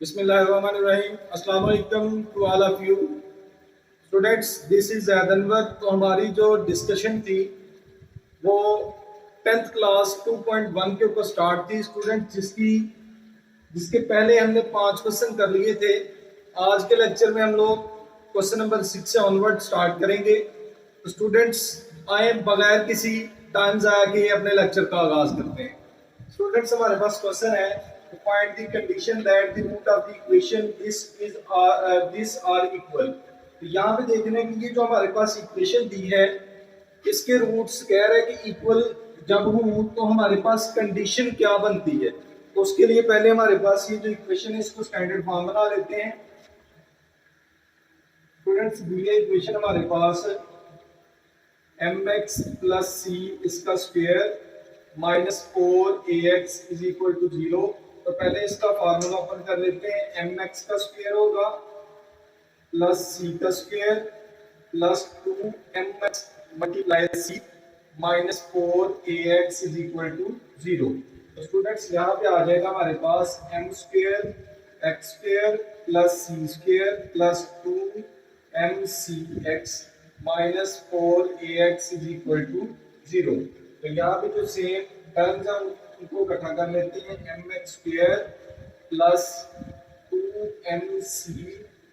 बिस्मिल्लाहिर्रहमानिर्रहीम। अस्सलाम वालेकुम to all of you students, this is Anwar. तो हमारी जो डिस्कशन थी वो 10th क्लास 2.1 के ऊपर स्टार्ट थी स्टूडेंट, जिसके पहले हमने 5 क्वेश्चन कर लिए थे। आज के लेक्चर में हम लोग क्वेश्चन नंबर 6 से ऑनवर्ड स्टार्ट करेंगे। तो स्टूडेंट्स आए बगैर किसी टाइम ज़ाया के अपने लेक्चर का आगाज करते हैं। स्टूडेंट्स हमारे पास क्वेश्चन है, find the condition that the root of the equation this are equal. तो यहाँ पे देखने की ये जो हमारे पास इक्वेशन दी है इसके रूट्स कह रहे हैं कि इक्वल जब हो तो हमारे पास कंडीशन क्या बनती है। तो उसके लिए पहले हमारे पास ये जो इक्वेशन है इसको स्टैंडर्ड फॉर्म बना लेते हैं। स्टूडेंट्स ये इक्वेशन हमारे पास mx प्लस सी इसका square minus 4ax is equal to 0। तो पहले इसका फार्मूला ओपन कर लेते हैं। mx का स्क्वायर होगा प्लस c का square plus 2mx multiply c minus 4ax is equal to 0। तो स्टूडेंट्स यहाँ पे आ जाएगा हमारे पास m square x square plus c square plus 2mcx minus 4ax is equal to 0। तो यहाँ पे जो सेम टर्म्स हम उनको इकट्ठा कर लेते हैं। mx square plus 2mc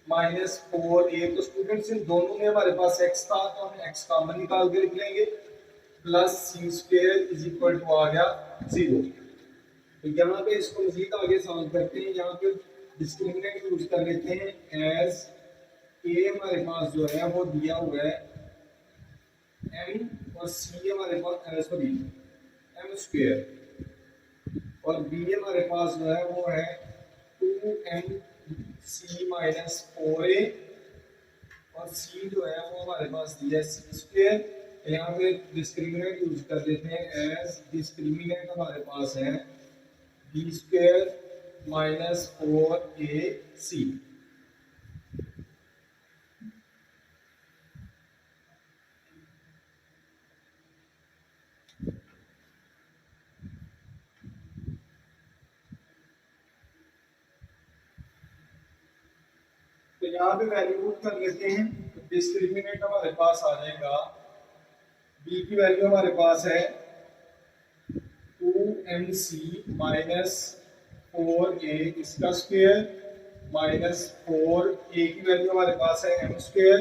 minus 4a। तो स्टूडेंट्स इन दोनों में हमारे पास x था तो हम x कॉमन निकाल के लिख लेंगे। Plus c square is equal to आ गया 0। तो यहाँ पे इसको मजीद आगे सॉल्व करते हैं। यहाँ पे डिस्क्रिमिनेंट यूज कर लेते हैं। एज a हमारे पास जो है वो दिया हुआ है m और c हमारे पास सॉरी m स्क्वायर और b हमारे पास जो है वो है 2mc माइनस 4a और c जो है वो हमारे पास दिया है c स्क्वायर। यहाँ पे डिस्क्रिमिनेंट यूज कर लेते हैं। एज डिस्क्रिमिनेंट हमारे पास है b स्क्वायर माइनस 4ac। तो यहाँ पे वैल्यू पुट कर लेते हैं। तो डिस्क्रिमिनेंट हमारे पास आ जाएगा, b की वैल्यू हमारे पास है 2mc माइनस 4a इसका स्क्वायर माइनस 4a की वैल्यू हमारे पास है m स्क्वायर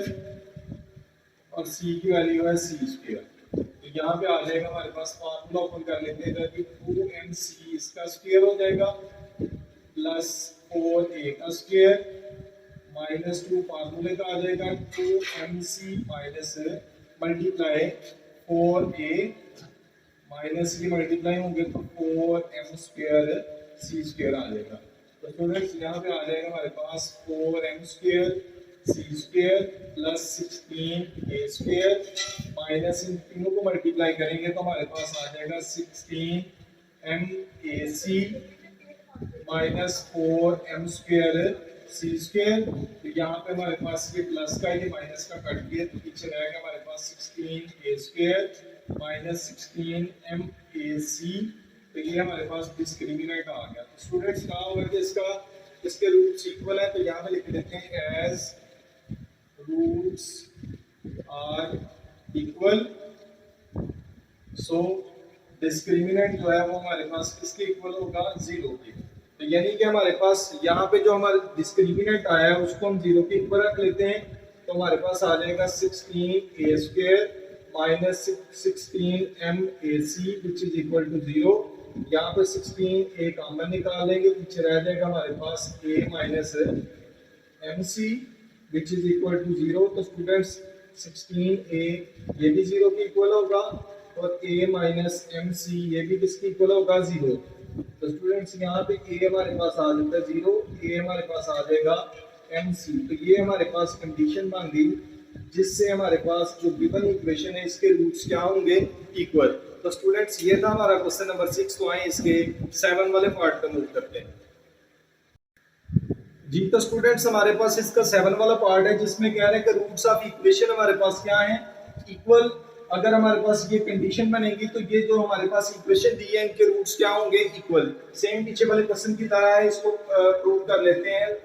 और c की वैल्यू है c स्क्वायर। तो यहाँ पे आ जाएगा हमारे पास फार्मूला ओपन कर लेते हैं। तो 2mc इसका स्क्वायर हो जाएगा प्लस 4a का स्क्वायर माइनस 2 फार्मूले का आ जाएगा 2mc minus multiply 4a minus की मल्टीप्लाई होंगे तो 4m स्क्वायर c स्क्वायर आ जाएगा। तो स्टूडेंट्स यहाँ पे आ जाएगा हमारे पास 4m square c square plus 16a square minus इन तीनों को मल्टीप्लाई करेंगे तो हमारे पास आ जाएगा 16mac minus 4m square c square. तो यहाँ पे हमारे पास ये प्लस का ये माइनस का कट गया तो पीछे रहेगा हमारे पास 16a स्क्वायर माइनस 16mac। तो ये हमारे पास डिस्क्रिमिनेंट आ गया। तो स्टूडेंट्स कहा हुआ है कि इसके रूट्स इक्वल है। तो यहाँ पे लिख देते हैं as roots are equal. So discriminant जो है वो हमारे पास किसके इक्वल होगा, 0 के। तो यानी कि हमारे पास यहाँ पे जो हमारा डिस्क्रिमिनेंट आया है उसको हम 0 के ऊपर रख लेते हैं। तो हमारे पास आ जाएगा 16a square minus 16mac which is equal to 0। यहाँ पे 16a कॉमन निकाल लेंगे, पीछे रह जाएगा हमारे पास a minus mc which is equal to 0। तो स्टूडेंट्स 16a ये भी 0 के इक्वल होगा और a माइनस mc ये भी किसके इक्वल होगा, 0। तो स्टूडेंट्स यहाँ पे a हमारे पास आ जाता है 0, a हमारे पास आ जाएगा mc। तो ये हमारे पास कंडीशन बन गई जिससे हमारे पास जो गिवन इक्वेशन है इसके रूट्स क्या होंगे, इक्वल। तो स्टूडेंट्स ये था हमारा क्वेश्चन नंबर 6। तो आए इसके 7 वाले पार्ट पे मूव करते हैं जी। तो स्टूडेंट्स हमारे पास इसका 7 वाला पार्ट है जिसमें कह रहे हैं कि रूट्स ऑफ इक्वेशन हमारे पास क्या है, इक्वल। अगर हमारे पास ये कंडीशन बनेगी तो ये जो हमारे पास इक्वेशन दी है इनके रूट्स क्या होंगे, इक्वल। सेम पीछे वाले क्वेश्चन की तरह है, इसको प्रूव कर लेते हैं,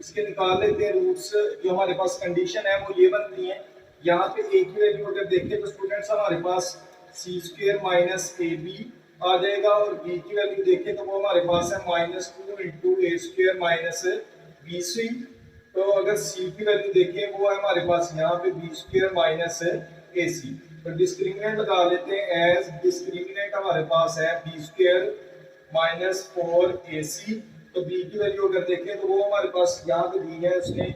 इसके निकाल लेते हैं रूट्स। जो हमारे पास कंडीशन है वो ये बनती है। यहाँ पे ए की वैल्यू अगर देखें तो स्टूडेंट्स हमारे पास सी स्क्वायर माइनस ए बी आ जाएगा, और बी की वैल्यू देखें तो वो हमारे पास है -2 इंटू ए स्क्वायर माइनस बी सी। तो अगर सी की वैल्यू देखें वो है हमारे पास यहाँ पे बी स्क्वायर माइनस ए सी। तो डिस्क्रिमिनेंट लगा लेते हैं, एज डिस्क्रिमिनेंट हमारे पास है बी स्क्वायर माइनस 4ac। तो बी की वैल्यू अगर देखें तो वो हमारे पास यहाँ पे दी है उसने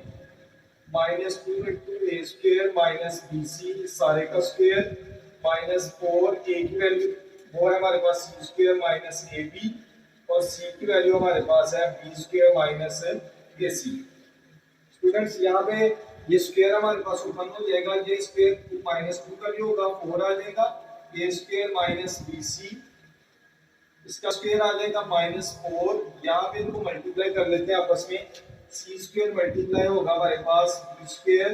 -2 इंटू ए स्क्वायर माइनस बी सी सारे का स्क्वायर -4। ए की वैल्यू वो है हमारे पास सी स्क्वायर माइनस ए बी, और सी की वैल्यू हमारे पास है बी स्क्वायर माइनस ए सी। स्टूडेंट्स यहाँ पे ये स्क्वायर हमारे पास ओपन हो जाएगा, ये स्क्वायर -2 का भी होगा 4 आ जाएगा, ये स्क्वायर माइनस बी सी इसका स्क्वायर आ जाएगा -4। यहाँ पे इनको मल्टीप्लाई कर लेते हैं आपस में, सी स्क्वायर मल्टीप्लाई होगा हमारे पास बी स्क्वायर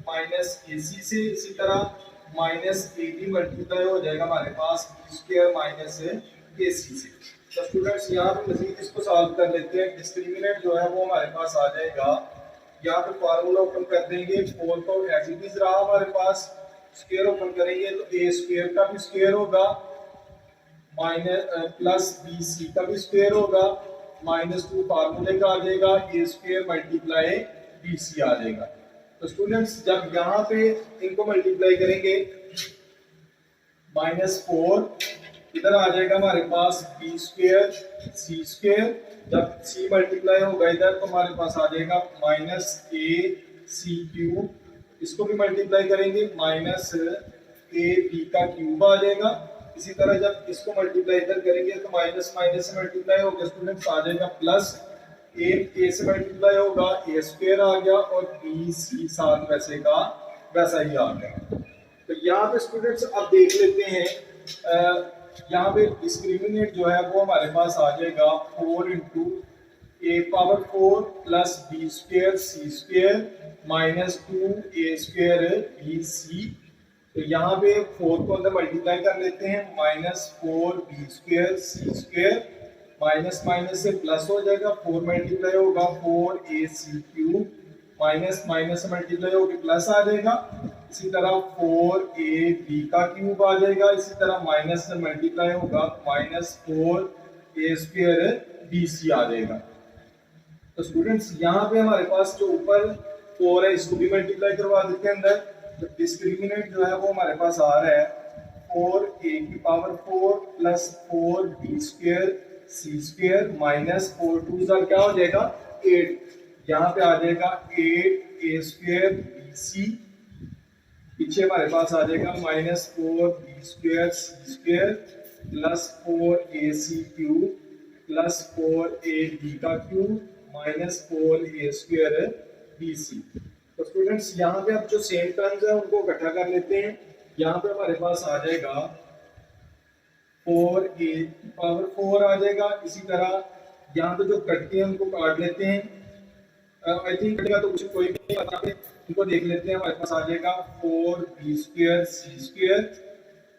माइनस ए सी से, इसी तरह माइनस ए बी मल्टीप्लाई हो जाएगा हमारे पास बी स्क्वायर माइनस ए सी से। तो स्टूडेंट्स यहाँ पे मजीद इसको सॉल्व कर लेते हैं। डिस्क्रिमिनेंट जो है वो हमारे पास आ जाएगा, यहाँ पे फार्मूला ओपन कर देंगे, 4 तो एज इट इज रहा हमारे पास, स्क्वायर ओपन करेंगे तो ए स्क्वायर का भी स्क्वायर होगा माइनस प्लस बी सी का भी स्क्वायर होगा, -2 फार्मूले का आ जाएगा, A square multiply B C आ जाएगा। तो स्टूडेंट्स जब यहाँ पे इनको मल्टीप्लाई करेंगे -4 इधर आ जाएगा हमारे पास बी स्क्वायर सी स्क्वायर, जब सी मल्टीप्लाई होगा इधर तो हमारे पास आ जाएगा -ac³, इसको भी मल्टीप्लाई करेंगे -ab का क्यूब आ जाएगा। इसी तरह जब इसको मल्टीप्लाई इधर करेंगे तो माइनस माइनस से मल्टीप्लाई होगा स्टूडेंट्स, आ जाएगा प्लस ए से मल्टीप्लाई होगा ए स्क्वायर आ गया, और बी सी साथ वैसे का वैसा ही आ गया। तो यहाँ पे स्टूडेंट्स अब देख लेते हैं, यहाँ पे डिस्क्रिमिनेंट जो है वो हमारे पास आ जाएगा 4 इंटू ए power 4 plus B square C square -2 ए स्क्वायर बी सी। तो यहाँ पे 4 को अंदर मल्टीप्लाई कर लेते हैं, -4 B square C square, minus minus से प्लस हो जाएगा, 4 मल्टीप्लाई होगा 4ac³ माइनस माइनस से मल्टीप्लाई होकर प्लस आ जाएगा। इसी तरह 4ab का क्यूब आ जाएगा, इसी तरह माइनस से मल्टीप्लाई होगा -4a² bc आ जाएगा। तो स्टूडेंट्स यहाँ पे हमारे पास जो ऊपर 4 है इसको भी मल्टीप्लाई करवा देते हैं अंदर। तो डिस्क्रिमिनेंट जो है वो हमारे पास आ रहा है 4a⁴ प्लस 4b² सी स्क्वायर -4 क्या हो जाएगा 8, यहाँ पे आ जाएगा 8a² bc, पीछे हमारे पास आ जाएगा -4b² सी square plus 4ac³ plus 4ab का क्यूब -4a² bc। तो स्टूडेंट्स यहाँ पे अब जो सेम टर्म्स है उनको इकट्ठा कर लेते हैं। यहाँ पे हमारे पास आ जाएगा 4a⁴ आ जाएगा, इसी तरह यहाँ पे जो कटते हैं उनको काट लेते हैं। आई थिंक कटेगा तो कुछ कोई भी नहीं बता, इनको देख लेते हैं। हमारे पास आ जाएगा 4b² सी स्क्वायर,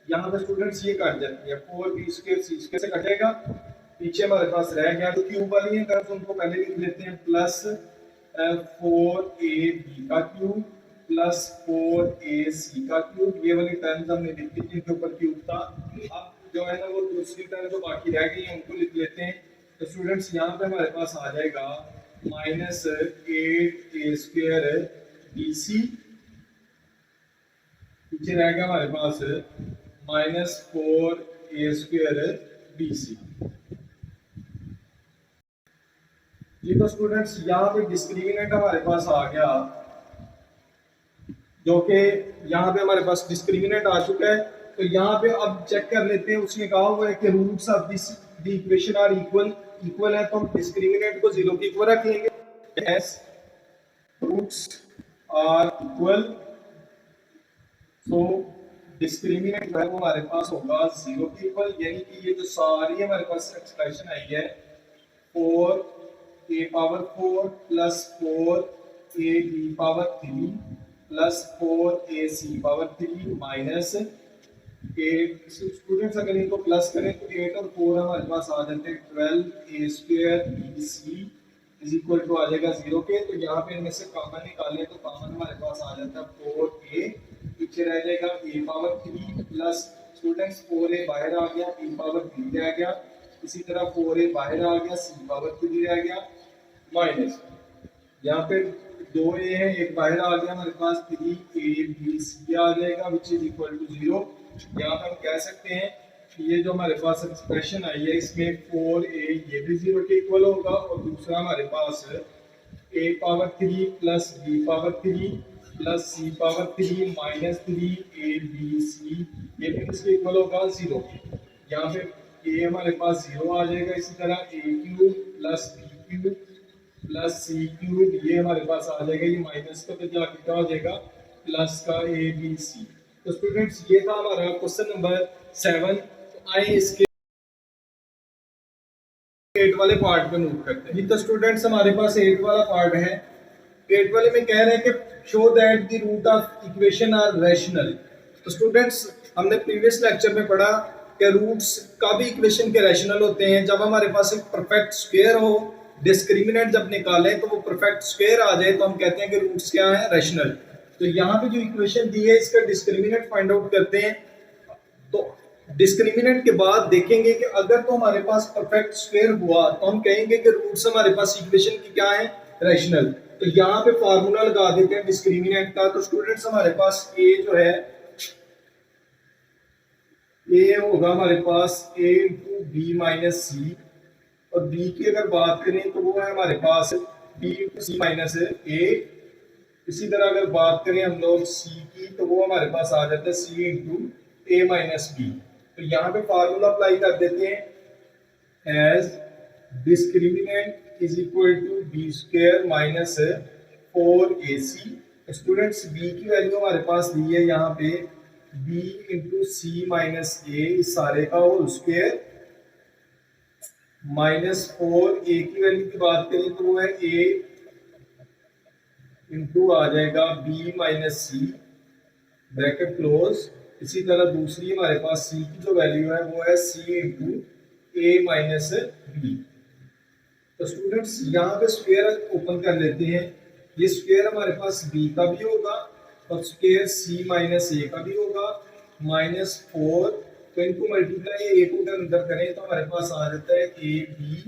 यहाँ पे स्टूडेंट्स ये कट जाती है 4b² सी स्क्वायर से कटेगा, पीछे हमारे पास रह गया तो क्यूब वाली है टर्म्स उनको पहले लिख लेते हैं, प्लस 4ab का क्यूब प्लस 4ac का क्यूब, ये वाली टर्म्स हमने लिख ली जिनके ऊपर क्यूब था। अब जो है ना वो दूसरी टर्म जो बाकी रह गई है उनको लिख लेते हैं। तो स्टूडेंट्स यहाँ पे हमारे पास आ जाएगा -8a² bc, पीछे रह गया हमारे पास -4a² bc। ये तो स्टूडेंट्स यहाँ पे डिस्क्रिमिनेंट हमारे पास आ गया, जो कि यहाँ पे हमारे पास डिस्क्रिमिनेंट आ चुका है। तो यहाँ पे अब चेक कर लेते हैं, उसने कहा हुआ है कि roots of this the equation are equal है, तो हम डिस्क्रिमिनेंट को 0 के इक्वल रख लेंगे। Yes, roots are equal, so discriminant जो है वो हमारे पास होगा 0 के इक्वल, यानी कि ये जो सारी हमारे पास एक्सप्रेशन आई है 4a⁴ plus 4ab⁴ plus 4ac⁴ minus 8 students अगर इनको प्लस करें तो 8 और 4 हमारे पास आ जाते हैं 12 a² bc is equal to आ जाएगा 0 के। तो यहाँ पे इनमें से कॉमन निकालें तो कॉमन हमारे पास आ जाता है 4a, पीछे रह जाएगा a power 3 plus students 4a बाहर आ गया, b पावर 3 रह गया, इसी तरह 4a बाहर आ गया, c पावर 3 रह गया, माइनस यहाँ पे 2a है, एक बाहर आ गया हमारे पास 3abc आ जाएगा विच इज इक्वल टू 0। यहाँ पे हम कह सकते हैं कि ये जो हमारे पास एक्सप्रेशन आई है इसमें 4a ये भी 0 के इक्वल होगा और दूसरा हमारे पास a power 3 plus b power 3 plus c power 3 minus 3abc ये भी इसके इक्वल होगा 0 के। यहाँ पे a हमारे पास 0 आ जाएगा, इसी तरह a³ plus b³ plus c³ ये हमारे पास आ जाएगा, ये माइनस का तो जाके क्या हो जाएगा प्लस का abc। तो स्टूडेंट्स ये था हमारा क्वेश्चन नंबर 7। तो आइए इसके 8 वाले पार्ट पे मूव करते हैं। जी तो स्टूडेंट्स हमारे पास 8 वाला पार्ट है। 8 वाले में कह रहे हैं कि show that the root of equation are rational. तो स्टूडेंट्स हमने प्रीवियस लेक्चर में पढ़ा कि रूट्स का भी इक्वेशन के रैशनल होते हैं जब हमारे पास एक परफेक्ट स्क्वायर हो, डिस्क्रिमिनेंट जब निकालें तो वो परफेक्ट स्क्वायर आ जाए तो हम कहते हैं कि रूट्स क्या है रैशनल। तो यहाँ पे जो इक्वेशन दी है इसका डिस्क्रिमिनेंट फाइंड आउट करते हैं। तो डिस्क्रिमिनेंट के बाद देखेंगे कि अगर तो हमारे पास परफेक्ट स्क्वायर हुआ तो हम कहेंगे कि रूट्स हमारे पास इक्वेशन की क्या है रैशनल। तो यहाँ पे फार्मूला लगा देते हैं डिस्क्रिमिनेंट का। तो स्टूडेंट्स हमारे पास a जो है a होगा हमारे पास a इंटू बी माइनस सी, और b की अगर बात करें तो वो है हमारे पास b into C minus a। इसी तरह अगर बात करें हम लोग c की तो वो हमारे पास आ जाता है c into a minus B. तो यहाँ पे फार्मूला अप्लाई कर देते हैं as discriminant is equal to B square minus 4ac। Students b की वैल्यू हमारे पास दी है यहाँ पे b into C minus a इस सारे का होल स्क्वायर माइनस 4a की वैल्यू की बात करें तो वो है a इंटू आ जाएगा b माइनस सी ब्रैकेट क्लोज। इसी तरह दूसरी हमारे पास c की जो वैल्यू है वो है c into a minus B. तो स्टूडेंट्स यहाँ पे स्क्वायर ओपन कर लेते हैं। ये स्क्वायर हमारे पास b का भी होगा और स्क्वायर c माइनस a का भी होगा माइनस 4। तो इनको मल्टीप्लाई a को अगर अंदर करें तो हमारे पास आ जाता है a b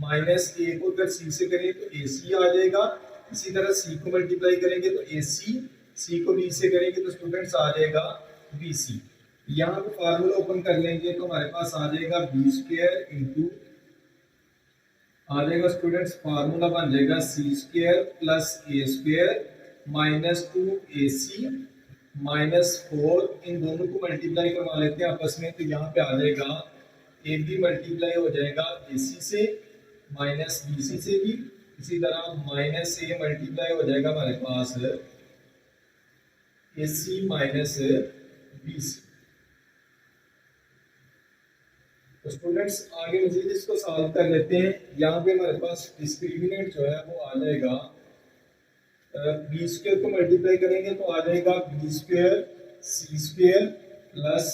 माइनस a को अगर c से करें तो ac आ जाएगा। इसी तरह c को मल्टीप्लाई करेंगे तो ac, c को b से करेंगे तो स्टूडेंट्स आ जाएगा bc। यहाँ पे फार्मूला ओपन कर लेंगे तो हमारे पास आ जाएगा b स्क्वायर इंटू आ जाएगा स्टूडेंट्स फार्मूला बन जाएगा c square plus a square minus 2ac minus 4। इन दोनों को मल्टीप्लाई करवा लेते हैं आपस में। तो यहाँ पे आ जाएगा a भी मल्टीप्लाई हो जाएगा ac से माइनस bc से भी, इसी तरह माइनस a मल्टीप्लाई हो जाएगा हमारे पास ac माइनस bc। तो स्टूडेंट्स आगे मजीद इसको सॉल्व कर लेते हैं। यहाँ पे हमारे पास डिस्क्रिमिनेंट जो है वो आ जाएगा बी स्क्वायर को मल्टीप्लाई करेंगे तो आ जाएगा B square C square plus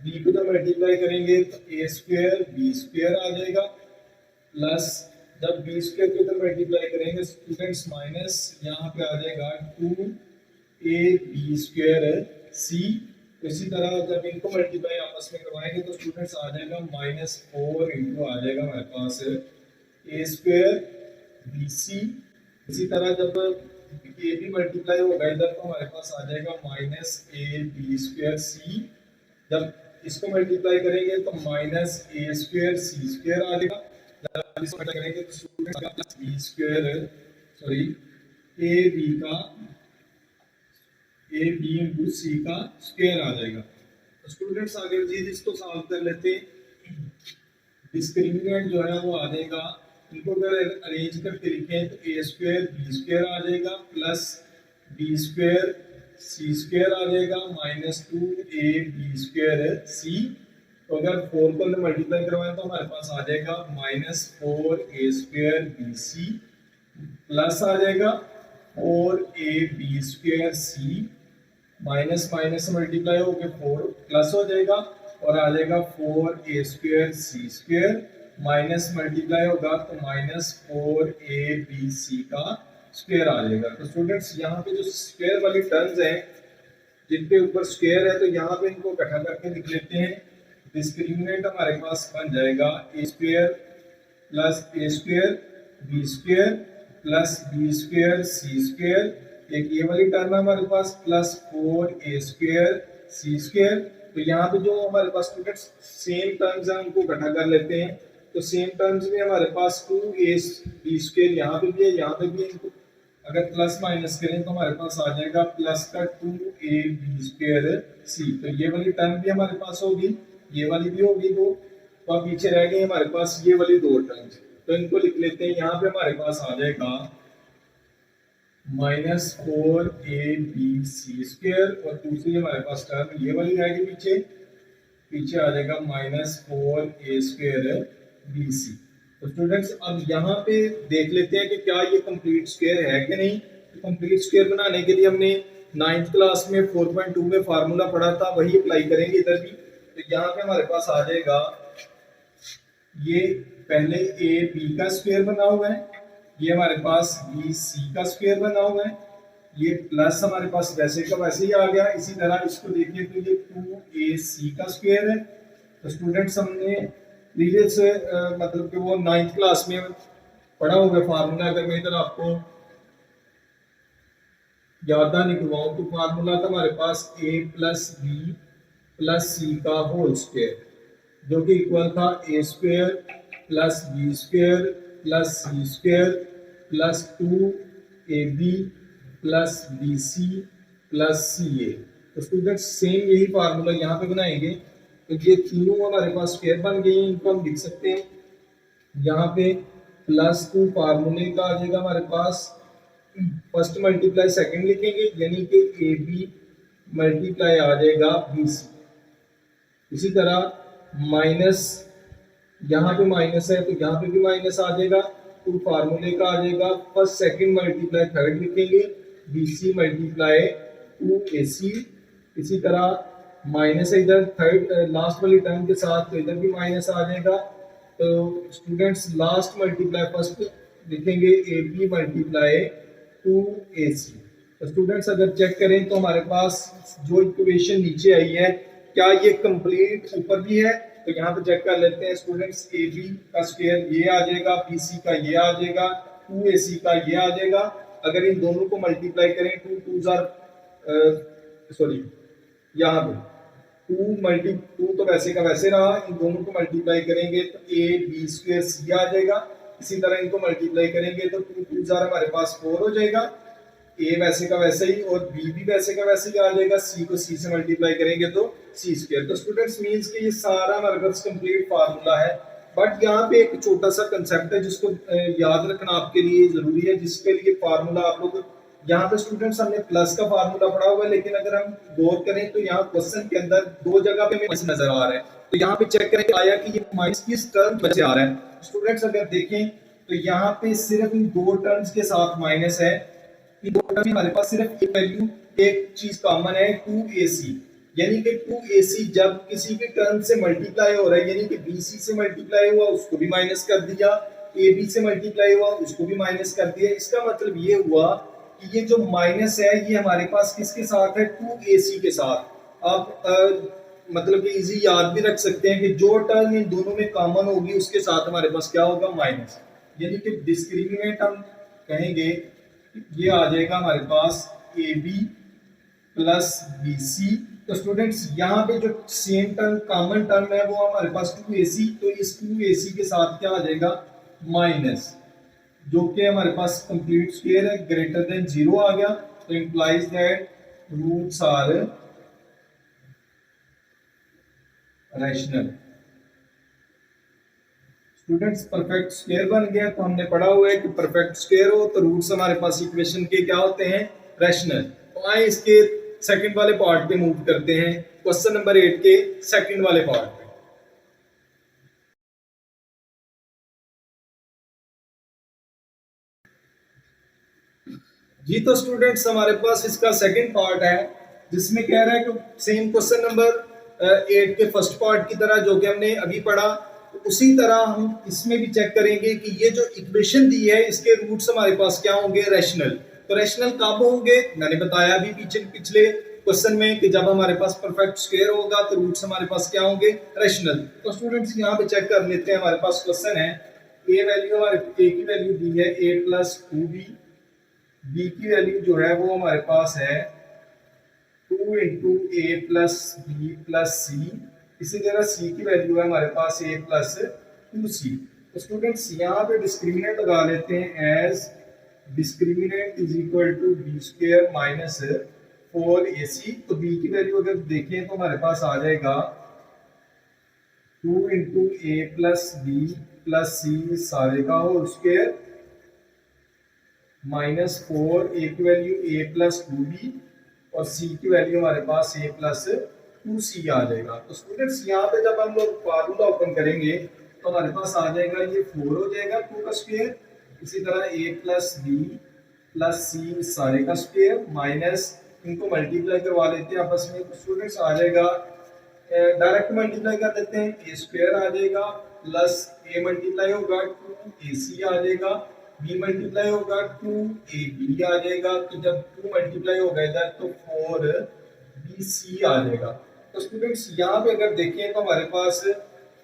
B को जब मल्टीप्लाई करेंगे तो ए स्क्वायर बी स्क्वायर आ जाएगा प्लस जब बी स्क्वायर को इधर मल्टीप्लाई करेंगे स्टूडेंट्स माइनस यहाँ पे आ जाएगा 2ab स्क्वायर सी। इसी तरह जब इनको मल्टीप्लाई आपस में करवाएंगे तो स्टूडेंट्स आ जाएगा माइनस 4 इंटू आ जाएगा हमारे पास ए स्क्वायर बी सी। इसी तरह जब ए भी मल्टीप्लाई होगा इधर तो हमारे पास आ जाएगा minus A B square C. जब इसको मल्टीप्लाई करेंगे तो minus A square C square आ जाएगा। जब इसको मल्टीप्लाई करेंगे तो students plus B square sorry A B का ए बी इंटू सी का स्क्वायर आ जाएगा। तो स्टूडेंट्स आगे मजीद इसको सॉल्व कर लेते हैं। डिस्क्रिमिनेंट जो है वो आ जाएगा, इनको अगर अरेंज करके लिखें तो ए स्क्वायर बी स्क्वायर आ जाएगा plus B square C square आ जाएगा माइनस 2ab स्क्वायर सी। तो अगर 4 को हमने मल्टीप्लाई करवाएं तो हमारे पास आ जाएगा minus 4a square B C plus आ जाएगा 4ab square C minus minus से मल्टीप्लाई होकर 4 प्लस हो जाएगा और आ जाएगा 4a² c² माइनस मल्टीप्लाई होगा तो -4abc का स्क्वायर आ जाएगा। तो स्टूडेंट्स यहाँ पे जो स्क्वायर वाली टर्म्स हैं जिनके ऊपर स्क्वायर है तो यहाँ पे इनको इकट्ठा करके लिख लेते हैं। डिस्क्रिमिनेंट हमारे पास बन जाएगा a² plus a² b² plus b² c²। एक ये वाली टर्म है हमारे पास प्लस 4a² c²। तो यहाँ पे जो हमारे पास स्टूडेंट्स सेम टर्म्स हैं उनको इकट्ठा कर लेते हैं। तो सेम टर्म्स में हमारे पास 2ab² यहाँ पे भी है, यहाँ पे भी है। इनको अगर प्लस माइनस करें तो हमारे पास आ जाएगा प्लस का 2ab² c। तो ये वाली टर्म भी हमारे पास होगी, ये वाली भी होगी दो। तो अब पीछे रह गई हमारे पास ये वाली दो टर्म्स, तो इनको लिख लेते हैं। यहाँ पे हमारे पास आ जाएगा -4abc² और दूसरी हमारे पास टर्म ये वाली रहेगी पीछे, पीछे आ जाएगा -4a²bc। तो स्टूडेंट्स अब यहाँ पे देख लेते हैं कि क्या ये कंप्लीट स्क्वायर है कि नहीं। तो कंप्लीट स्क्वायर बनाने के लिए हमने 9th क्लास में 4.2 में फार्मूला पढ़ा था, वही अप्लाई करेंगे इधर भी। तो यहाँ पे हमारे पास आ जाएगा ये पहले ए बी का स्क्वायर बना हुआ है, ये हमारे पास बी सी का स्क्वायर बना हुआ है, ये प्लस हमारे पास वैसे का वैसे ही आ गया। इसी तरह इसको देखिए तो ये 2ac का स्क्वायर है। तो स्टूडेंट्स हमने प्रीवियस मतलब कि वो 9th क्लास में पढ़ा हुआ फार्मूला, अगर मैं इधर आपको याद नहीं करवाऊं तो फार्मूला था हमारे पास a प्लस बी प्लस सी का होल स्क्वायर, जो कि इक्वल था a² plus b² plus c² plus 2ab plus bc plus ca। तो स्टूडेंट्स सेम यही फार्मूला यहाँ पे बनाएंगे। तो ये तीनों हमारे पास स्क्वायर बन गए, इनको हम लिख सकते हैं। यहाँ पे प्लस 2 फार्मूले का आ जाएगा हमारे पास, फर्स्ट मल्टीप्लाई सेकंड लिखेंगे यानी कि ab मल्टीप्लाई आ जाएगा bc। इसी तरह माइनस, यहाँ पे माइनस है तो यहाँ पे भी माइनस आ जाएगा, 2 फार्मूले का आ जाएगा, फर्स्ट सेकंड मल्टीप्लाई थर्ड लिखेंगे bc मल्टीप्लाई 2ac। इसी तरह माइनस है इधर थर्ड लास्ट वाली टर्म के साथ, तो इधर भी माइनस आ जाएगा। तो स्टूडेंट्स लास्ट मल्टीप्लाई फर्स्ट लिखेंगे ab मल्टीप्लाई 2ac। तो स्टूडेंट्स अगर चेक करें तो हमारे पास जो इक्वेशन नीचे आई है क्या ये कंप्लीट ऊपर भी है। तो यहाँ पे चेक कर लेते हैं स्टूडेंट्स, ए बी का स्क्वायर ये आ जाएगा, बी सी का ये आ जाएगा, 2ac का ये आ जाएगा। अगर इन दोनों को मल्टीप्लाई करें 2 2 सॉरी यहाँ पे 2 तो वैसे का वैसे रहा, इन दोनों को मल्टीप्लाई करेंगे तो ab² c आ जाएगा। इसी तरह इनको मल्टीप्लाई करेंगे तो 2 2 हमारे पास 4 हो जाएगा, ए वैसे का वैसे ही और बी भी वैसे का वैसे ही आ जाएगा, सी को सी से मल्टीप्लाई करेंगे तो c²। तो स्टूडेंट्स मींस कि ये सारा हमारे पास कंप्लीट फार्मूला है। बट यहाँ पे एक छोटा सा कंसेप्ट है जिसको याद रखना आपके लिए जरूरी है, जिसके लिए फार्मूला आप लोग यहाँ पे स्टूडेंट्स हमने प्लस का फार्मूला पढ़ा हुआ है, लेकिन अगर हम गौर करें तो यहाँ क्वेश्चन के अंदर दो जगह पे माइनस नजर आ रहा है। तो यहाँ पे चेक करें आया कि ये माइनस किस टर्म में से आ रहा है। स्टूडेंट्स अगर देखें तो यहाँ पे सिर्फ इन दो टर्म्स के साथ माइनस है, इन दो टर्म्स में हमारे पास सिर्फ एक वैल्यू एक चीज कॉमन है 2ac, यानी कि 2ac जब किसी भी टर्म से मल्टीप्लाई हो रहा है, यानी कि bc से मल्टीप्लाई हुआ उसको भी माइनस कर दिया, ab से मल्टीप्लाई हुआ उसको भी माइनस कर दिया। इसका मतलब ये हुआ कि ये जो माइनस है ये हमारे पास किसके साथ है, 2ac के साथ। आप मतलब कि इजी याद भी रख सकते हैं कि जो टर्म इन दोनों में कॉमन होगी उसके साथ हमारे पास क्या होगा, माइनस। यानी कि डिस्क्रिमिनेंट हम कहेंगे ये आ जाएगा हमारे पास ab प्लस bc। तो स्टूडेंट्स यहाँ पे जो सेम टर्म कॉमन टर्म है वो हमारे पास 2ac, तो इस 2ac के साथ क्या आ जाएगा, माइनस, जो कि हमारे पास कंप्लीट स्क्वायर है, ग्रेटर देन 0 आ गया। तो implies that roots are rational. Students perfect square बन गया, तो हमने पढ़ा हुआ है कि परफेक्ट स्क्वायर हो तो रूट्स हमारे पास इक्वेशन के क्या होते हैं, रैशनल। तो आए इसके सेकंड वाले पार्ट पे मूव करते हैं, क्वेश्चन नंबर 8 के सेकंड वाले पार्ट पे। जी तो स्टूडेंट्स हमारे पास इसका सेकंड पार्ट है जिसमें कह रहा है कि सेम क्वेश्चन नंबर 8 के फर्स्ट पार्ट की तरह जो कि हमने अभी पढ़ा, उसी तरह हम इसमें भी चेक करेंगे कि ये जो इक्वेशन दी है इसके रूट्स हमारे पास क्या होंगे, रैशनल। तो रैशनल कब होंगे, मैंने बताया अभी पिछले क्वेश्चन में कि जब हमारे पास परफेक्ट स्क्वायर होगा तो रूट्स हमारे पास क्या होंगे, रैशनल। तो स्टूडेंट्स यहाँ पे चेक कर लेते हैं, हमारे पास क्वेश्चन है ए वैल्यू, हमारे ए की वैल्यू दी है a प्लस 2b, बी की वैल्यू जो है वो हमारे पास है 2 इंटू ए प्लस बी प्लस सी, इसी तरह सी की वैल्यू है हमारे पास a प्लस 2c। तो स्टूडेंट्स यहाँ पे डिस्क्रिमिनेंट लगा लेते हैं as discriminant is equal to B square minus 4ac। तो b की वैल्यू अगर देखें तो हमारे पास आ जाएगा 2 इंटू ए प्लस बी प्लस सी सारे का होल स्क्वायर माइनस 4, ए की वैल्यू a प्लस 2b और c की वैल्यू हमारे पास a प्लस 2c आ जाएगा। तो स्टूडेंट्स यहाँ पे जब हम लोग फार्मूला ओपन करेंगे तो हमारे पास आ जाएगा ये 4 हो जाएगा 2 का स्क्वायर, इसी तरह a प्लस बी प्लस सी सारे का स्क्वायर माइनस, इनको मल्टीप्लाई करवा लेते हैं आपस में। तो स्टूडेंट्स आ जाएगा डायरेक्ट मल्टीप्लाई कर देते हैं, ए स्क्वायर आ जाएगा प्लस ए मल्टीप्लाई होगा 2ac आ जाएगा, बी मल्टीप्लाई होगा 2ab आ जाएगा। तो जब 2 मल्टीप्लाई होगा इधर तो 4bc आ जाएगा। तो स्टूडेंट्स यहाँ पे अगर देखें तो हमारे पास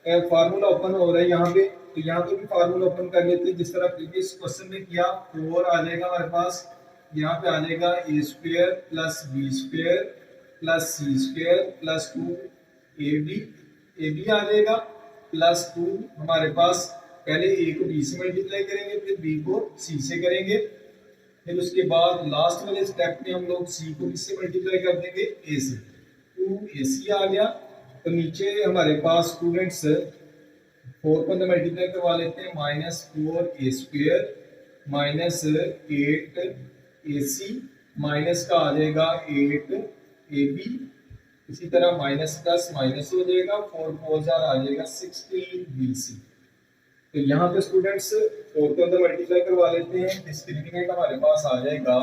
फार्मूला ओपन हो रहा है यहाँ पे, तो यहाँ पे भी फार्मूला ओपन कर लेते हैं जिस तरह प्रीवियस क्वेश्चन में किया। 4 आ जाएगा हमारे पास, यहाँ पे आ जाएगा A square plus B square plus C square plus 2ab आ जाएगा प्लस 2 हमारे पास, पहले ए को बी से मल्टीप्लाई करेंगे फिर बी को सी से करेंगे, फिर उसके बाद लास्ट वाले स्टेप में हम लोग सी को किससे मल्टीप्लाई कर देंगे, ए से, 2ac आ गया। तो नीचे हमारे पास स्टूडेंट्स 4 को मल्टीप्लाई करवा लेते हैं, minus 4a square minus 8ac minus का आ जाएगा 8ab, इसी तरह माइनस प्लस माइनस हो जाएगा, 4 4 आ जाएगा 16bc। तो यहाँ पे स्टूडेंट्स 4 को अंदर मल्टीप्लाई करवा लेते हैं, डिस्क्रिमिनेंट हमारे पास आ जाएगा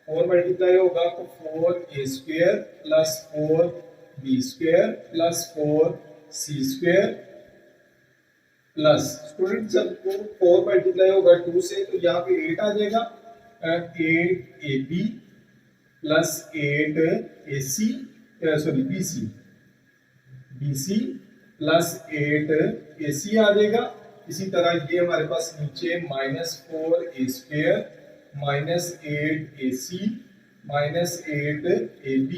4 मल्टीप्लाई होगा तो 4a square plus 4b square plus 4c square plus, student जब 4 मल्टीप्लाई होगा 2 से तो यहाँ पे 8 आ जाएगा, 8ab plus 8ac sorry bc plus 8ac आ जाएगा। इसी तरह ये हमारे पास नीचे minus 4a square minus 8ac minus 8ab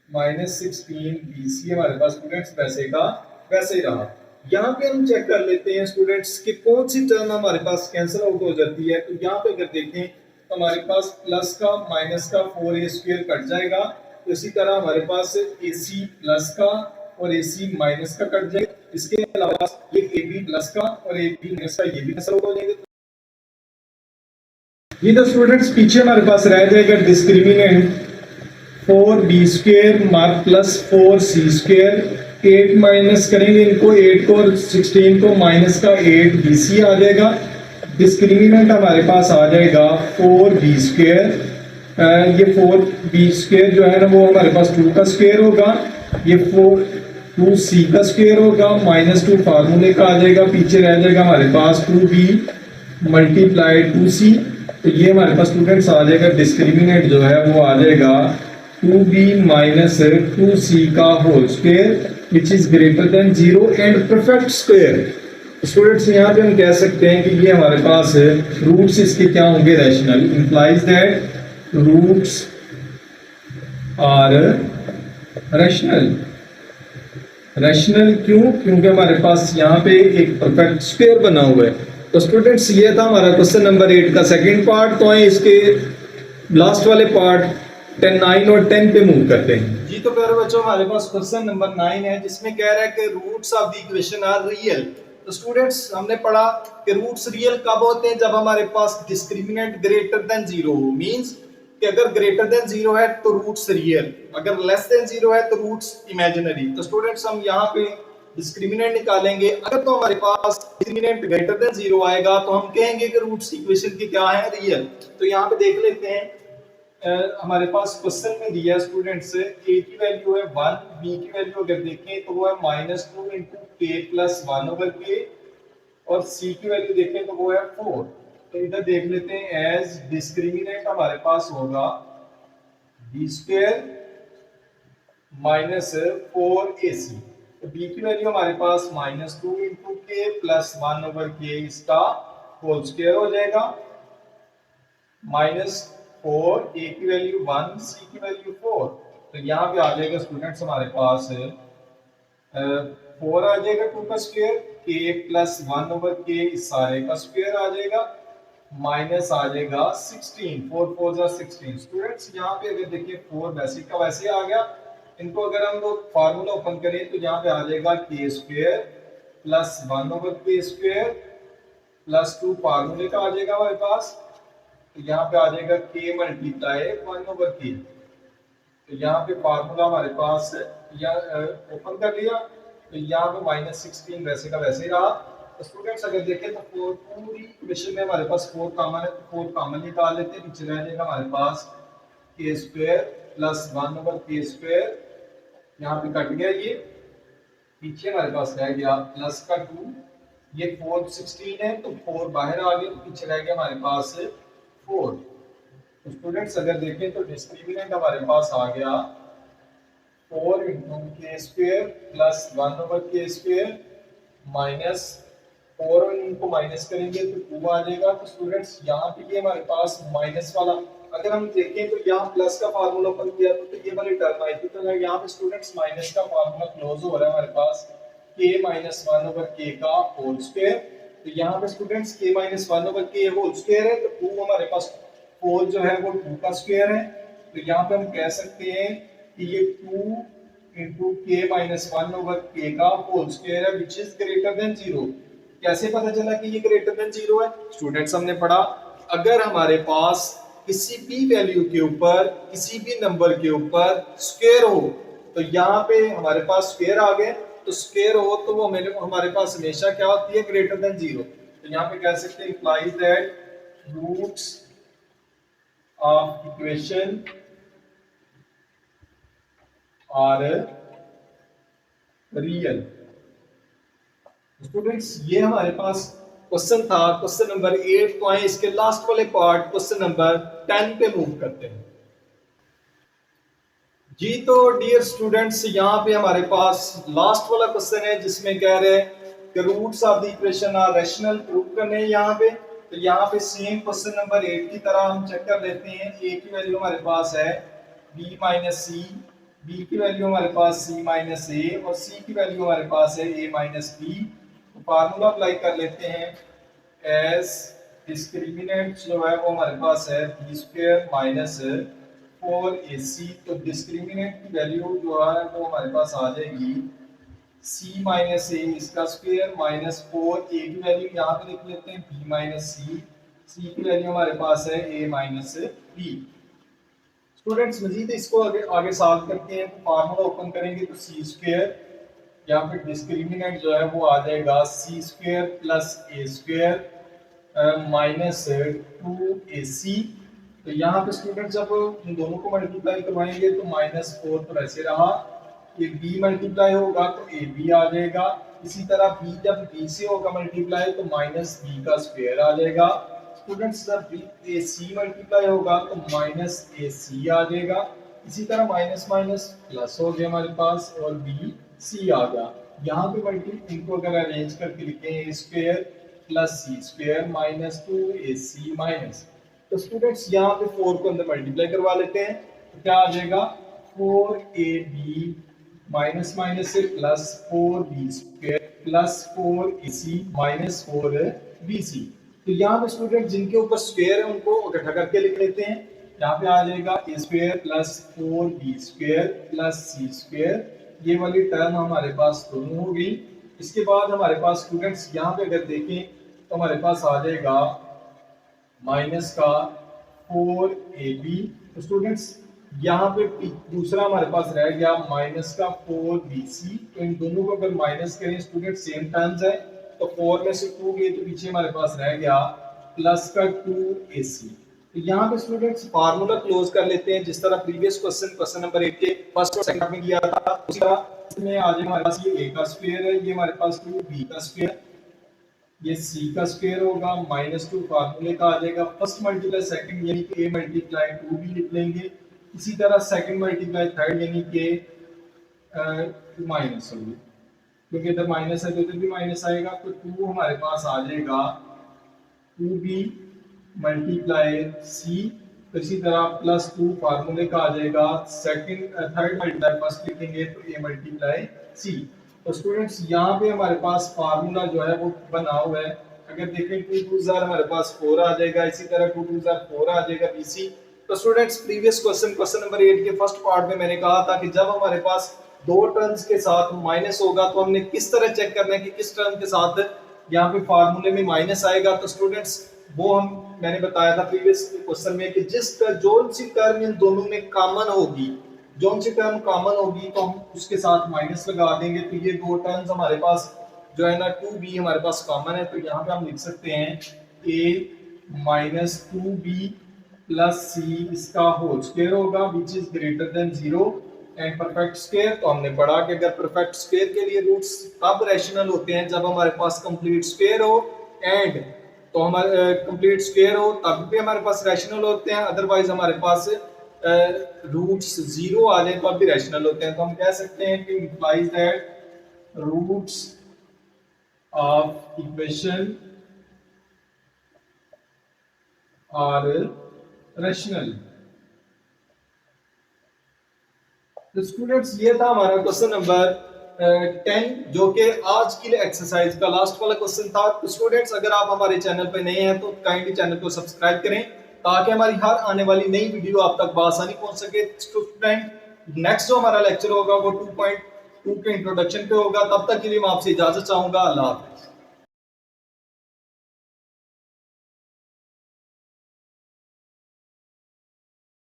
minus 16bc हमारे पास स्टूडेंट्स वैसे का वैसे ही रहा। यहाँ पे हम चेक कर लेते हैं स्टूडेंट्स कि कौन सी टर्म हमारे पास कैंसिल आउट हो जाती है। तो यहाँ पे अगर देखें तो हमारे पास प्लस का माइनस का 4a स्क्वायर कट जाएगा, तो इसी तरह हमारे पास ac प्लस का और ac माइनस का कट जाएगा। इसके अलावा ये ab प्लस का और ab माइनस का ये भी कैंसिल आउट हो जाएंगे। ये तो स्टूडेंट्स पीछे हमारे पास रह जाएगा discriminant 4b square plus 4c square, 8 minus करेंगे इनको, 8 को और 16 को माइनस का 8bc आ जाएगा। डिस्क्रिमिनेंट हमारे पास आ जाएगा 4b स्क्वायर, ये 4b स्क्वायर जो है ना वो हमारे पास 2 का स्क्वायर होगा, ये 2c का स्क्वायर होगा माइनस 2 फार्मूले का आ जाएगा, पीछे रह जाएगा हमारे पास 2b मल्टीप्लाई 2c। तो ये हमारे पास स्टूडेंट्स आ जाएगा डिस्क्रिमिनेंट जो है वो आ जाएगा 2b माइनस 2c का whole square which is greater than 0 and perfect square. Students यहाँ पे हम कह सकते हैं कि ये हमारे पास रूट्स इसके क्या होंगे, rational, implies that roots are rational. Rational क्यों, क्योंकि हमारे पास यहाँ पे एक परफेक्ट स्क्वायर बना हुआ है। तो स्टूडेंट्स ये था हमारा क्वेश्चन नंबर 8 का सेकंड पार्ट। तो आए इसके लास्ट वाले पार्ट 10, 9 और 10 पे मूव करते हैं। जी तो प्यारे बच्चों हमारे पास क्वेश्चन नंबर 9 है जिसमें कह रहा है कि roots of the equation are real. तो स्टूडेंट्स हमने पढ़ा कि रूट्स रियल कब होते हैं, जब हमारे पास डिस्क्रिमिनेंट ग्रेटर देन 0 हो, मींस कि अगर ग्रेटर देन 0 है तो रूट्स रियल, अगर लेस देन 0 है तो रूट्स इमेजिनरी। तो स्टूडेंट्स हम यहाँ पे डिस्क्रिमिनेंट निकालेंगे, अगर तो हमारे पास डिस्क्रिमिनेंट ग्रेटर देन 0 आएगा तो हम कहेंगे कि रूट्स इक्वेशन के क्या है, रियल। तो यहाँ पे देख लेते हैं हमारे पास क्वेश्चन में दिया स्टूडेंट्स ए की वैल्यू है 1, बी की वैल्यू अगर देखें तो वो है -2 इंटू के प्लस 1 ओवर के, और सी की वैल्यू देखें तो वो है 4। तो इधर देख लेते हैं एज डिस्क्रिमिनेंट हमारे पास होगा बी स्क्वायर माइनस 4ac। तो बी की वैल्यू हमारे पास -2 इंटू के प्लस 1 ओवर के, इसका होल स्क्वायर हो जाएगा, -4, ए की वैल्यू 1, सी की वैल्यू 4। तो यहाँ पे आ जाएगा स्टूडेंट्स हमारे पास 4 आ जाएगा 2 का स्क्वायर, के प्लस 1 ओवर के इस सारे का स्क्वायर आ जाएगा, माइनस आ जाएगा 16, 4 4 जा 16। स्टूडेंट्स यहाँ पे अगर देखिए 4 वैसे का वैसे आ गया, इनको अगर हम लोग फार्मूला ओपन करें तो यहाँ पे आ जाएगा के स्क्वायर प्लस 1 ओवर के स्क्वायर प्लस 2 फार्मूले का आ जाएगा हमारे पास। तो यहाँ पे आ जाएगा के मल्टीप्लाई 1 ओवर के। तो यहाँ पे फार्मूला हमारे पास ओपन कर लिया, तो यहाँ पे -16 वैसे का वैसे ही रहा। तो स्टूडेंट्स अगर देखें तो पूरी इक्वेशन में हमारे पास 4 कॉमन है, तो 4 कॉमन निकाल लेते हैं, नीचे रह जाएगा हमारे पास के स्क्वायर प्लस 1 ओवर के स्क्वायर, यहाँ पे कट गया ये, पीछे हमारे पास रह गया प्लस का 2, ये 4 16 है तो 4 बाहर आ गया, तो पीछे रह गया हमारे पास 4। तो स्टूडेंट्स अगर देखें तो डिस्क्रिमिनेंट हमारे पास आ गया 4 इंटू के स्क्वायर प्लस 1 ओवर के स्क्वायर माइनस 4, और इनको माइनस करेंगे तो 2 आ जाएगा। तो स्टूडेंट्स यहाँ पे ये हमारे पास माइनस वाला, अगर हम देखें तो यहाँ प्लस का फार्मूला ओपन किया तो ये वाली टर्म आई थी, तो यहाँ पे स्टूडेंट्स माइनस का फार्मूला क्लोज हो रहा है हमारे पास के माइनस 1 ओवर के का होल स्क्वायर। तो यहाँ पे स्टूडेंट्स के माइनस 1 ओवर के होल स्क्वायर है, तो 2 हमारे पास 4 जो है वो 2 का स्क्वायर है। तो यहाँ पे हम कह सकते हैं कि ये 2 इंटू के माइनस 1 ओवर के का होल स्क्वायर है विच इज ग्रेटर देन 0। कैसे पता चला कि ये ग्रेटर देन 0 है? स्टूडेंट्स हमने पढ़ा अगर हमारे पास किसी भी वैल्यू के ऊपर किसी भी नंबर के ऊपर स्क्वायर हो, तो यहाँ पे हमारे पास स्क्वायर आ गए, तो स्क्वायर हो तो वो हमारे पास हमेशा क्या होती है? Greater than 0। तो यहाँ पे कह सकते हैं implies that roots of equation are real. Students ये हमारे पास क्वेश्चन था, क्वेश्चन नंबर 8 तो आए इसके लास्ट वाले पार्ट क्वेश्चन नंबर 10 पे मूव करते हैं जी। तो डियर स्टूडेंट्स यहाँ पे हमारे पास लास्ट वाला क्वेश्चन है जिसमें कह रहे हैं कि roots of the equation are rational, prove करने हैं यहाँ पे। तो यहाँ पे सेम क्वेश्चन नंबर 8 की तरह हम चेक कर लेते हैं। ए की वैल्यू हमारे पास है b माइनस सी, बी की वैल्यू हमारे पास c माइनस ए, और c की वैल्यू हमारे पास है a minus B. Formula apply कर लेते हैं एस डिस्क्रिमिनेंट जो है वो हमारे पास है बी स्क्वायर माइनस 4ac। तो डिस्क्रिमिनेंट की वैल्यू जो है वो हमारे पास आ जाएगी c माइनस ए इसका स्क्वायर माइनस 4, a की वैल्यू यहाँ पे लिख लेते हैं b माइनस c की वैल्यू हमारे पास है a माइनस b। स्टूडेंट्स मजीद इसको आगे आगे सॉल्व करते हैं, तो फार्मूला ओपन करेंगे तो c स्क्वायर, यहाँ पे डिस्क्रिमिनेंट जो है वो आ जाएगा सी स्क्वायर प्लस ए स्क्वायर माइनस 2ac। तो यहाँ पे स्टूडेंट जब इन दोनों को मल्टीप्लाई करवाएंगे तो -4 तो वैसे रहा, ये b मल्टीप्लाई होगा तो ab आ जाएगा। इसी तरह b जब b से होगा मल्टीप्लाई तो -b का स्क्वायर आ जाएगा। स्टूडेंट्स जब ac मल्टीप्लाई होगा तो -ac आ जाएगा। इसी तरह माइनस माइनस प्लस हो गया हमारे पास और b c आ गया। यहाँ पे मल्टी इनको अगर अरेंज करके लिखें a square plus C square minus 2ac minus, तो स्टूडेंट्स यहाँ पे 4 को अंदर मल्टीप्लाई करवा लेते हैं, तो क्या आ जाएगा 4ab माइनस माइनस से plus 4b square plus 4ac minus 4bc। तो यहाँ पे स्टूडेंट जिनके ऊपर स्क्वायर है उनको इकट्ठा करके लिख लेते हैं। यहाँ पे आ जाएगा a square plus 4b square plus c square, ये वाली टर्म हमारे पास दोनों हो गई। इसके बाद हमारे पास स्टूडेंट्स यहाँ पे अगर देखें तो हमारे पास आ जाएगा माइनस का 4ab। तो स्टूडेंट्स यहाँ पे दूसरा हमारे पास रह गया माइनस का 4bc। तो इन दोनों को अगर माइनस करें स्टूडेंट सेम टर्म्स है, तो 4 में से 2 गए तो पीछे हमारे पास रह गया प्लस का 2ac। तो यहाँ पे स्टूडेंट्स फार्मूला क्लोज कर लेते हैं, जिस तरह प्रीवियस क्वेश्चन नंबर 8 के फर्स्ट और सेकंड में किया था, उसी तरह इसमें आ जाएगा हमारे पास ये a का स्क्वायर है, ये हमारे पास 2b का स्क्वायर, ये c का स्क्वायर होगा, -2 फार्मूले का आ जाएगा, फर्स्ट मल्टीप्लाई सेकंड यानी कि a मल्टीप्लाई 2b लिख लेंगे, इसी तरह सेकंड मल्टीप्लाई थर्ड यानी कि माइनस होगी, क्योंकि इधर माइनस है तो इधर भी माइनस आएगा, तो 2 हमारे पास आ जाएगा 2b मल्टीप्लाई सी, तो इसी तरह +2 फार्मूले का आ जाएगा, सेकंड थर्ड मल्टीप्लाई फर्स्ट लिखेंगे तो a मल्टीप्लाई सी। तो स्टूडेंट्स यहाँ पे हमारे पास फार्मूला जो है वो बना हुआ है, अगर देखें 2 2 जार हमारे पास 4 आ जाएगा, इसी तरह 2 2 जार 4 आ जाएगा बीसी। तो स्टूडेंट्स प्रीवियस क्वेश्चन नंबर 8 के फर्स्ट पार्ट में मैंने कहा था कि जब हमारे पास दो टर्म्स के साथ माइनस होगा तो हमने किस तरह चेक करना है कि किस टर्म के साथ यहाँ पे फार्मूले में माइनस आएगा। तो स्टूडेंट्स वो मैंने बताया था प्रीवियस क्वेश्चन में कि जो सी टर्म इन दोनों में कॉमन होगी, जो सी टर्म कॉमन होगी तो हम उसके साथ माइनस लगा देंगे। तो ये दो टर्म्स हमारे पास जो है ना 2b हमारे पास कॉमन है, तो यहाँ पे हम लिख सकते हैं a minus 2b plus C इसका होल स्क्वायर होगा विच is greater than 0 and perfect square. तो हमने पढ़ा कि अगर परफेक्ट स्क्वायर के लिए रूट्स तब रैशनल होते हैं जब हमारे पास कंप्लीट स्क्वायर हो, एंड तो हमारे कंप्लीट स्क्वायर हो तब भी हमारे पास रैशनल होते हैं, अदरवाइज हमारे पास रूट्स 0 आ जाए तो अब भी रैशनल होते हैं। तो हम कह सकते हैं कि implies that roots of equation are rational. तो स्टूडेंट्स ये था हमारा क्वेश्चन नंबर 10 जो कि आज की एक्सरसाइज का लास्ट वाला क्वेश्चन था। तो स्टूडेंट्स अगर आप हमारे चैनल पर नए हैं तो काइंडली चैनल को सब्सक्राइब करें ताकि हमारी हर आने वाली नई वीडियो आप तक बआसानी पहुंच सके। स्टूडेंट नेक्स्ट जो हमारा लेक्चर होगा वो 2.2 के इंट्रोडक्शन पे होगा। तब तक के लिए मैं आपसे इजाजत चाहूंगा। अल्लाह हाफिज़।